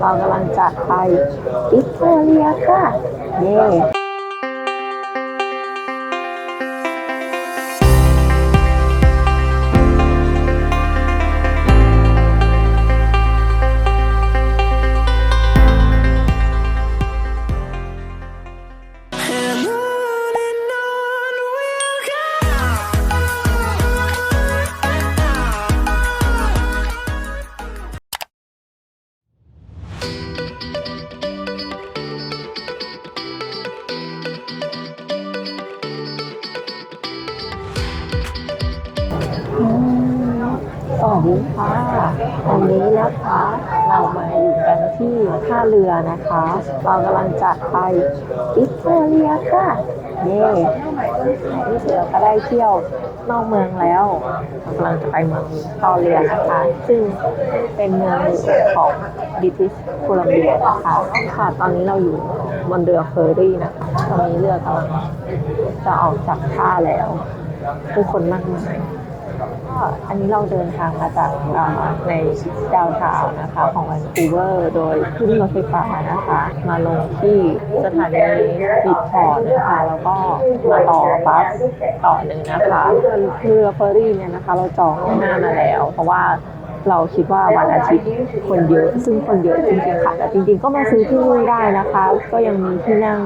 เรากำลังจะไปวิกตอเรียค่ะเย้สวัสดีค่ะวันนี้นะคะเรามาอยู่กันที่ท่าเรือนะคะเรากำลังจะไปวิกตอเรียค่ะเย้นี่เราก็ได้เที่ยวนอกเมืองแล้วเรากำลังจะไปเมืองวิกตอเรียนะคะซึ่งเป็นเมืองของบริติชโคลัมเบียนะคะค่ะตอนนี้เราอยู่บนเรือเฟอร์รี่นะคะตอนนี้เรือกำลังจะออกจากท่าแล้วผู้คนมากมายอันนี้เราเดินทางมาจากในดาวน์ทาวน์นะคะของแวนคูเวอร์โดยขึ้นรถไฟฟ้านะคะมาลงที่สถานีบิดพอร์ตนะคะแล้วก็มาต่อบัสต่อหนึ่งนะคะเรือเฟอร์รี่เนี่ยนะคะเราจองหน้ามาแล้วเพราะว่าเราคิดว่าวันอาทิตย์คนเยอะซึ่งคนเยอะจริงๆค่ะแต่จริงๆก็มาซื้อที่นี่ได้นะคะก็ยังมีที่นั่ง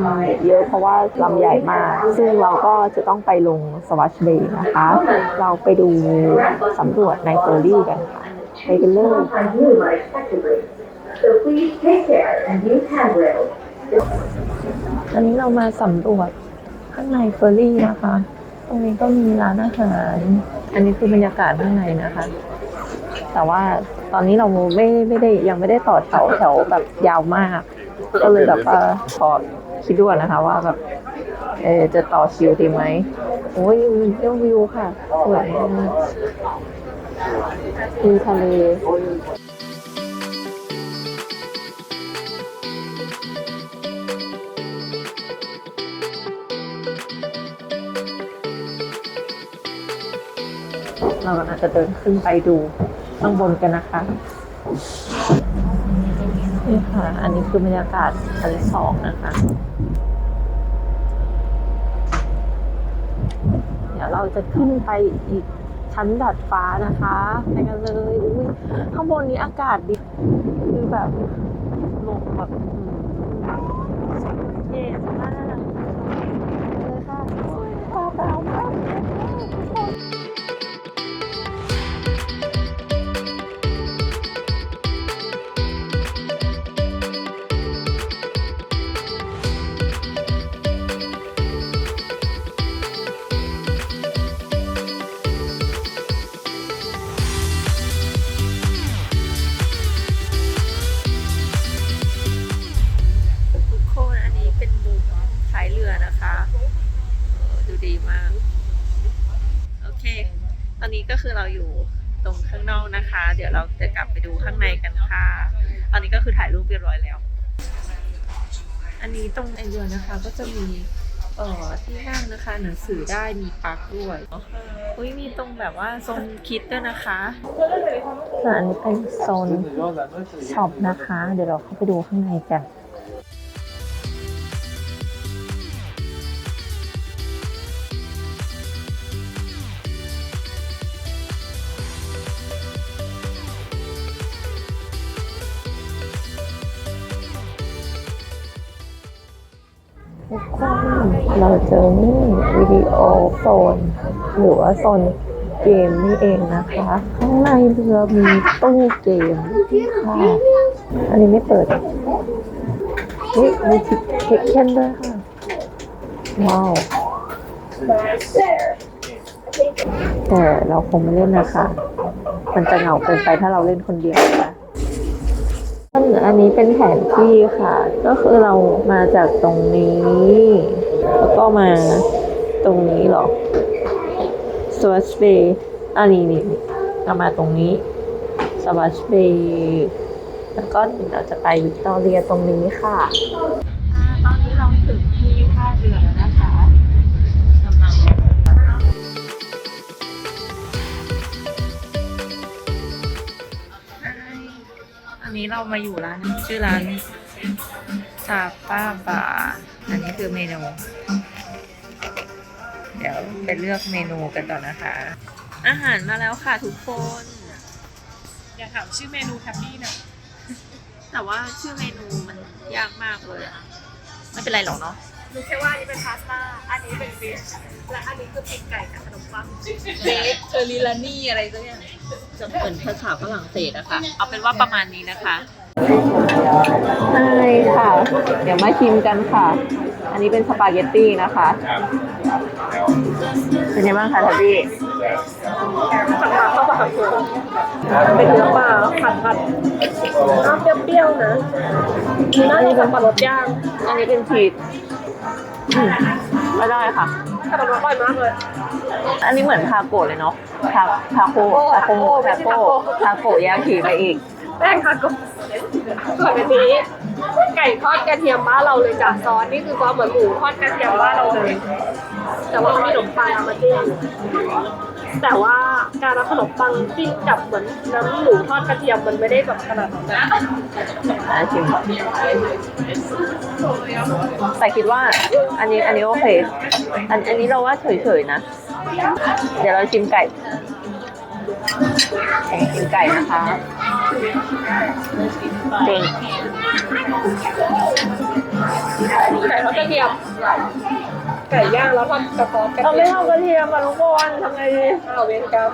เยอะเพราะว่าลำใหญ่มากซึ่งเราก็จะต้องไปลงสวัสเบย์นะคะเราไปดูสำรวจในเฟอร์รี่กันค่ะไปกันเลยอันนี้เรามาสำรวจข้างในเฟอร์รี่นะคะตรงนี้ก็มีร้านอาหารอันนี้คือบรรยากาศข้างในนะคะแต่ว่าตอนนี้เราไม่ได้ยังไม่ได้ต่อแถวแบบยาวมากก็เลยแบบขอคิดด้วยนะคะว่าแบบจะต่อคิวดีไหมโอ้ยเรื่องวิวค่ะสวยมากมีทะเลเรากำลังจะเดินขึ้นไปดูข้างบนกันนะคะนี่ค่ะอันนี้คือบรรยากาศชั้น2นะคะเดี๋ยวเราจะขึ้นไปอีกชั้นดาดฟ้านะคะไปกันเลยอุ้ยข้างบนนี้อากาศดีคือแบบลมแบบเย็นมากเลยค่ะฟ้าเปล่ามากตอนนี้ก็คือเราอยู่ตรงข้างนอกนะคะเดี๋ยวเราจะกลับไปดูข้างในกันค่ะตอนนี้ก็คือถ่ายรูปเรียบร้อยแล้วอันนี้ตรงในเรือนะคะก็จะมีที่นั่งนะคะหนังสือได้มีปลั๊กด้วยอุ้ยมีตรงแบบว่าโซนคิดด้วยนะคะส่วนอันนี้เป็นโซนช็อปนะคะเดี๋ยวเราเข้าไปดูข้างในกันทุกคนเราเจอนี่วิดีโอโซนหรือว่าโซนเกมนี่เองนะคะข้างในเรือมีตู้เกมค่ะอันนี้ไม่เปิดนี่มีทิกเก็ตด้วยค่ะว้าวแต่เราคงไม่เล่นนะคะมันจะเหงาเกินไปถ้าเราเล่นคนเดียวนะอันนี้เป็นแผนที่ค่ะก็คือเรามาจากตรงนี้แล้วก็มาตรงนี้หรอสวัสเบย์อันนี้เรามาตรงนี้สวัสเบย์แล้วก็เราจะไปวิกตอเรียตรงนี้ค่ะตอนนี้เราถึงที่ท่าเรือแล้วนะคะกำลังอันนี้ นี้เรามาอยู่ร้านชื่อร้านซาป้าบาร์อันนี้คือเมนู เดี๋ยวไปเลือกเมนูกันก่อนนะคะ อาหารมาแล้วค่ะทุกคน อย่าถามชื่อเมนูแฮปปี้นะ แต่ว่าชื่อเมนูมันยากมากเลยอะไม่เป็นไรหรอกเนาะ รู้แค่ว่าอันนี้เป็นพาสต้า อันนี้เป็นฟิช และอันนี้คือปีกไก่กับขนมปังเบคเทอริลานี่อะไรสักอย่าง จะเป็นภาษาฝรั่งเศสอะค่ะ เอาเป็นว่าประมาณนี้นะคะ ใช่ค่ะ เดี๋ยวมาชิมกันค่ะ อันนี้เป็นสปาเกตตี้นะคะ เป็นยังไงบ้างคะทับบี้ สั่งมาเข้ามากับตัวเป็นเนื้อปลาผัดน้ำเปรี้ยวๆนะน่าจะเป็นปลารสย่าง อันนี้เป็นชีสไม่ได้ค่ะ แต่มันอร่อยมากเลย อันนี้เหมือนทาโกะเลยเนาะทาโกะยากิไปอีก แป้งค่ะก็ส่วนอันนี้ไก่ทอดกระเทียมบ้านเราเลยจ้ะซอสนี่คือซอสเหมือนหมูทอดกระเทียมบ้านเราเลย แต่ว่าเขามีขนมปังเอามาจิ้มแต่ว่าการเอาขนมปังจิ้มกับเหมือนน้ำหมูทอดกระเทียมมันไม่ได้แบบขนาดนั้นนะ ชิมแต่คิดว่าอันนี้โอเค อันนี้เราว่าเฉยๆนะ เดี๋ยวเราชิมไก่นะคะจริง ไก่ทอดกระเทียมไก่ย่างแล้วทอดกระเพาะกระ เรา เที ไม่ ยม ทำกระเทียมอะทุกคนทำไงดี เอาเวรกรรม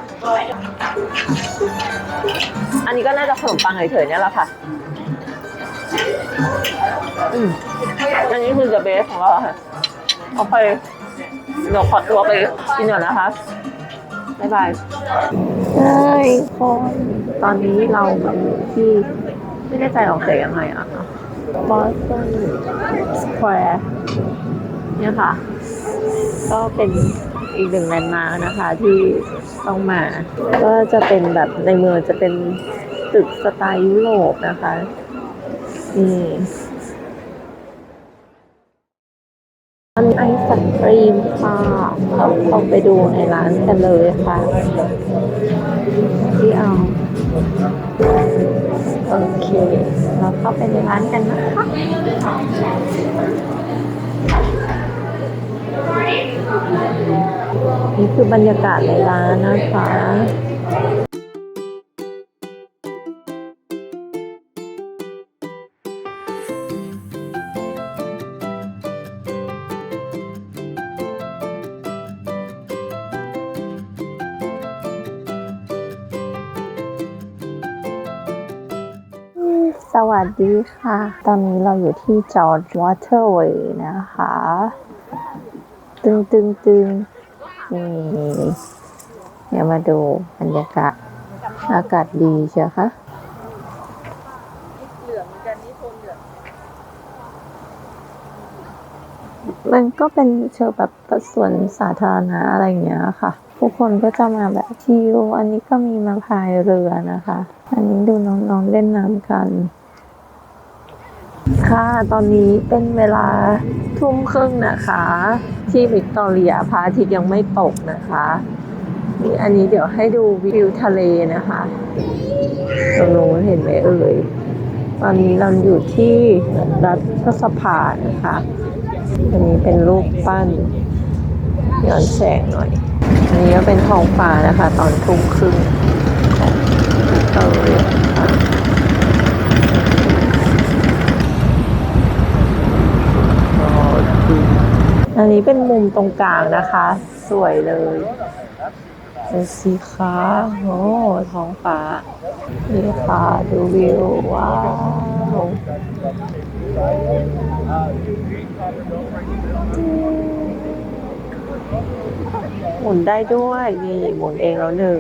อันนี้ก็น่าจะขนมปังเฉยๆเนี่ยแหละค่ะอันนี้คือ the best ของเราค่ะโอเคเดี๋ยวขอตัวไปกินก่อนนะคะบ๊ายบายใช่คนตอนนี้เรามาอยู่ที่ไม่แน่ใจออกเสียงยังไงอ่ะ Boston Square เนี่ยค่ะ ก็เป็นอีกหนึ่งแลนด์มาร์คนะคะที่ต้องมา ก็จะเป็นแบบในเมืองจะเป็นตึกสไตล์ยุโรปนะคะอันไอศครีมค่ะเราต้องไปดูในร้านกันเลยค่ะที่เอาโอเคเราเข้าไปในร้านกันนะคะนี่คือบรรยากาศในร้านนะคะ สวัสดีค่ะ ตอนนี้เราอยู่ที่จอร์จวอเตอร์เวย์นะคะ ตึงนี่เดี๋ยวมาดูบรรยากาศ อากาศดีเชียวค่ะ เหลืองกันนี่โทนเหลือง มันก็เป็นเชิงแบบสวนสาธารณะอะไรอย่างเงี้ยค่ะ ผู้คนก็จะมาแบบชิลอันนี้ก็มีมาพายเรือนะคะ อันนี้ดูน้องๆเล่นน้ำกัน ค่ะตอนนี้เป็นเวลา 20:30 นะคะ ที่วิกตอเรียพระอาทิตย์ยังไม่ตกนะคะนี่อันนี้เดี๋ยวให้ดูวิวทะเลนะคะตรงโน้นเห็นไหมเอ่ย ตอนนี้เราอยู่ที่รัฐสภานะคะ อันนี้เป็นรูปปั้นย้อนแสงหน่อย อันนี้ก็เป็นท้องฟ้านะคะ ตอน 20:30 ของวิกตอเรียค่ะอันนี้เป็นมุมตรงกลางนะคะ สวยเลยดูสิคะโอ้ท้องฟ้านี่ค่ะดูวิวว้าวหมุนได้ด้วยนี่หมุนเองแล้วหนึ่ง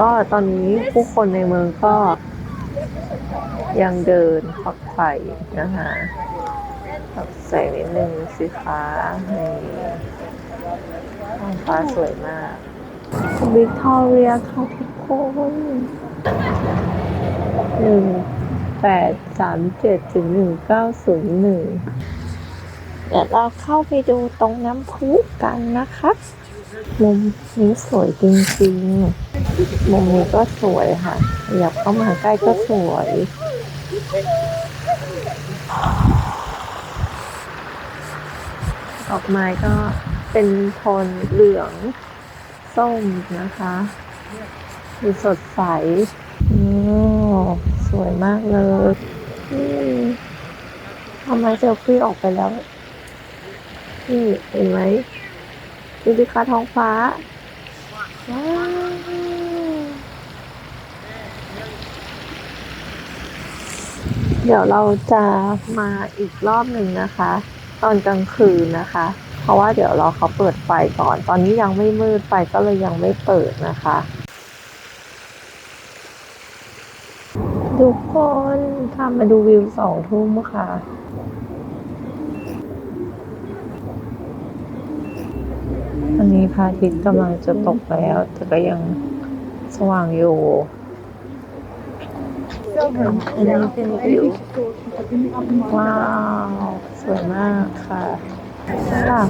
ก็ตอนนี้ผู้คนในเมืองก็ยังเดินฝักใฝ่นะคะใส่นิดนึงสิคะนี่ท้องฟ้าสวยมากวิกตอเรียค่ะทุกคน1837-1901เดี๋ยวเราเข้าไปดูตรงน้ำพุกันนะคะมุมนี้สวยจริงๆมุมนี้ก็สวยค่ะอยากเข้ามาใกล้ก็สวย ดอกไม้ก็เป็นโทนเหลืองส้มนะคะดูสดใสสวยมากเลยทำไมเซลฟี่ออกไปแล้วนี่เห็นไหมดูดิคะท้องฟ้าว้าวเดี๋ยวเราจะมาอีกรอบหนึ่งนะคะ ตอนกลางคืนนะคะ เพราะว่าเดี๋ยวรอเขาเปิดไฟก่อน ตอนนี้ยังไม่มืดไฟก็เลยยังไม่เปิดนะคะทุกคนทำมาดูวิว2 ทุ่มค่ะอันนี้พระอาทิตย์กำลังจะตกแล้วแต่ก็ยังสว่างอยู่อันนี้เป็นวิวว้าวสวยมากค่ะข้างหลัง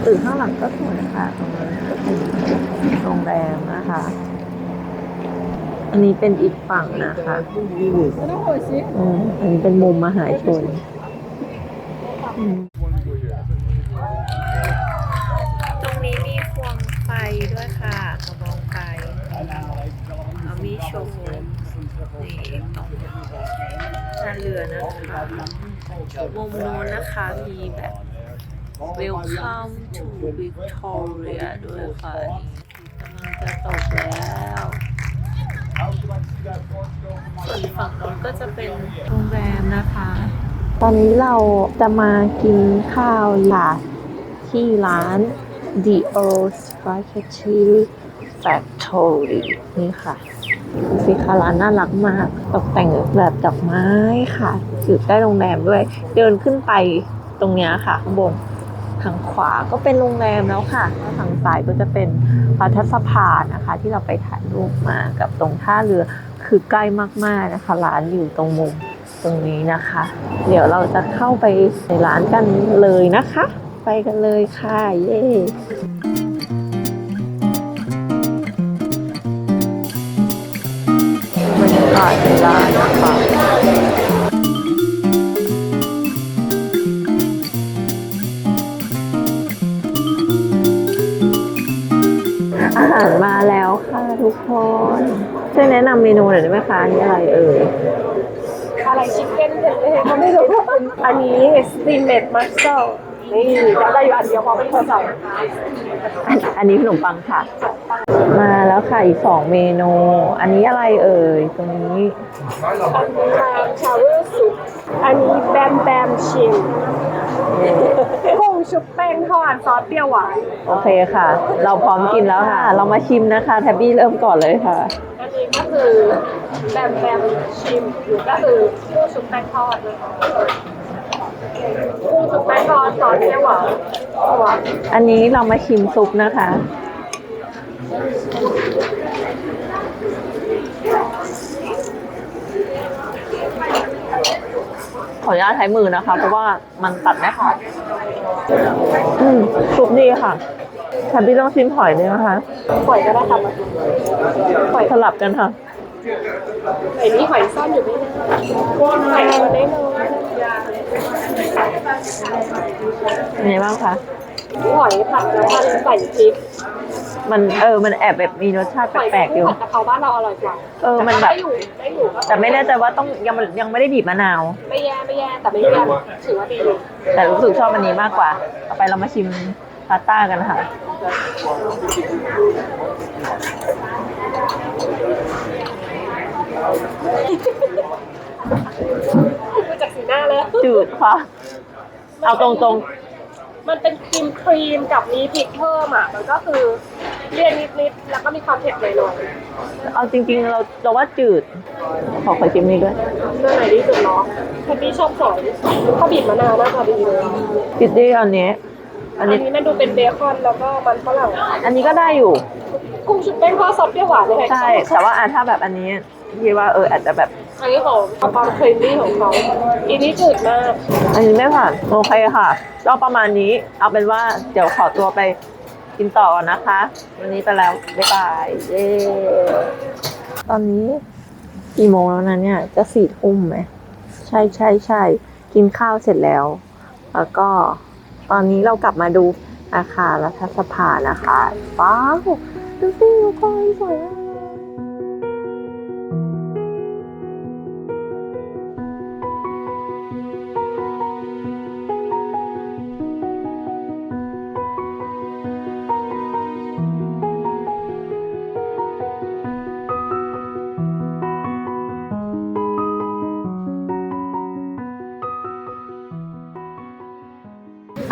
ตึกข้างหลังก็สวยค่ะตรงนี้ก็เป็นโรงแรมนะคะอันนี้เป็นอีกฝั่งนะคะอันนี้เป็นมุมมหาชนตรงนี้มีควงไฟด้วยค่ะกระบองไฟเอามีโชว์นี่ตรงท่าเรือนะคะมุมนู้นนะคะมีแบบ Welcome to Victoria ด้วยค่ะนี่กำลังจะตกแล้วส่วนฝั่งนู้นก็จะเป็นโรงแรมนะคะตอนนี้เราจะมากินข้าวหลาที่ร้าน The Old Spaghetti Factory นี่ค่ะสิคะร้านน่ารักมากตกแต่งแบบดอกไม้ค่ะอยู่ใกล้โรงแรมด้วยเดินขึ้นไปตรงเนี้ยค่ะข้างบนทางขวาก็เป็นโรงแรมแล้วค่ะทางซ้ายก็จะเป็นรัฐสภานะคะที่เราไปถ่ายรูปมากับตรงท่าเรือคือใกล้มากๆนะคะร้านอยู่ตรงมุมตรงนี้นะคะเดี๋ยวเราจะเข้าไปในร้านกันเลยนะคะไปกันเลยค่ะเย้บรรยากาศในร้านนะคะอาหารมาแล้วค่ะทุกคนช่วยแนะนำเมนูหน่อยได้ไหมคะนี่อะไรเอ่ย อะไรชิคเก้นเผ็ดเลยเขาไม่รู้อันนี้สตีมเมดมัสเซลนี่จะได้อยู่อันเดียวเพราะเป็นโทรศัพท์ อันนี้ขนมปังค่ะ มาแล้วค่ะอีก2 เมนู อันนี้อะไรเอ่ยตรงนี้ อันนี้ชาวเวอร์ซุปอันนี้แบมแบมชิมกุ้งชุบแป้งทอดซอสเปรี้ยวหวาน โอเคค่ะ เราพร้อมกินแล้วค่ะ เรามาชิมนะคะแทบบี้เริ่มก่อนเลยค่ะ อันนี้ก็คือแบมแบมชิมก็คือกุ้งชุบแป้งทอดนะคะกุ้งชุบแป้งทอดซอสเปรี้ยวหวาน อันนี้เรามาชิมซุปนะคะขออนุญาตใช้มือนะคะ เพราะว่ามันตัดไม่ขาดซุปดีค่ะแทบบี้ต้องชิมหอยด้วยนะคะ หอยก็ได้ค่ะหอย สลับกันค่ะ ไอ้นี่หอยซ่อนอยู่ไม่นานหอยตัวได้เลย เป็นไงบ้างคะ หอยผัดแล้วมันใส่พริก มันแอบแบบมีรสชาติแปลกๆอยู่ ผัดกะเพราบ้านเราอร่อยกว่า มันแบบ ได้อยู่ แต่ไม่แน่ใจว่าต้องยังไม่ได้บีบมะนาว ไม่แย่แต่ไม่เลี่ยนถือว่าดี แต่รู้สึกชอบอันนี้มากกว่า ต่อไปเรามาชิมพาสต้ากันค่ะ ดูจากสีหน้าแล้ว จืดค่ะ เอาตรง มันเป็นครีมกับมีพริกเพิ่มอ่ะมันก็คือเลี่ยนนิดๆแล้วก็มีความเผ็ดหน่อย ๆ เอาจริงๆเราว่าจืด ขอชิมนี้ด้วย ๆเรื่องไหนดีสุดเนาะคนที่ชอบหอยข้าวบีบมะนาวน่าจะดีเลย จืดดีอันนี้ อันนี้มันดูเป็นเบคอนแล้วก็มันฝรั่ง อันนี้ก็ได้อยู่ กุ้งชุบแป้งทอดซอสเปรี้ยวหวานเลย ใช่ แต่ว่าถ้าแบบอันนี้คิดว่าอาจจะแบบ อันนี้ของความครีมมี่ของเขาอันนี้จืดมาก อันนี้ไม่ผ่านโอเคค่ะก็ประมาณนี้ เอาเป็นว่าเดี๋ยวขอตัวไปกินต่อก่อนนะคะ วันนี้ไปแล้ว บ๊ายบาย เย้ ตอนนี้กี่โมงแล้วนะเนี่ย จะ4 ทุ่มไหม ใช่กินข้าวเสร็จแล้ว แล้วก็ตอนนี้เรากลับมาดูอาคารรัฐสภานะคะว้าวดูสิทุกคนสวยมาก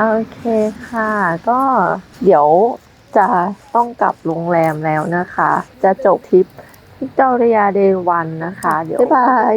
โอเคค่ะ ก็เดี๋ยวจะต้องกลับโรงแรมแล้วนะคะ จะจบทริปวิกตอเรียเดย์วันนะคะ เดี๋ยวบ๊ายบาย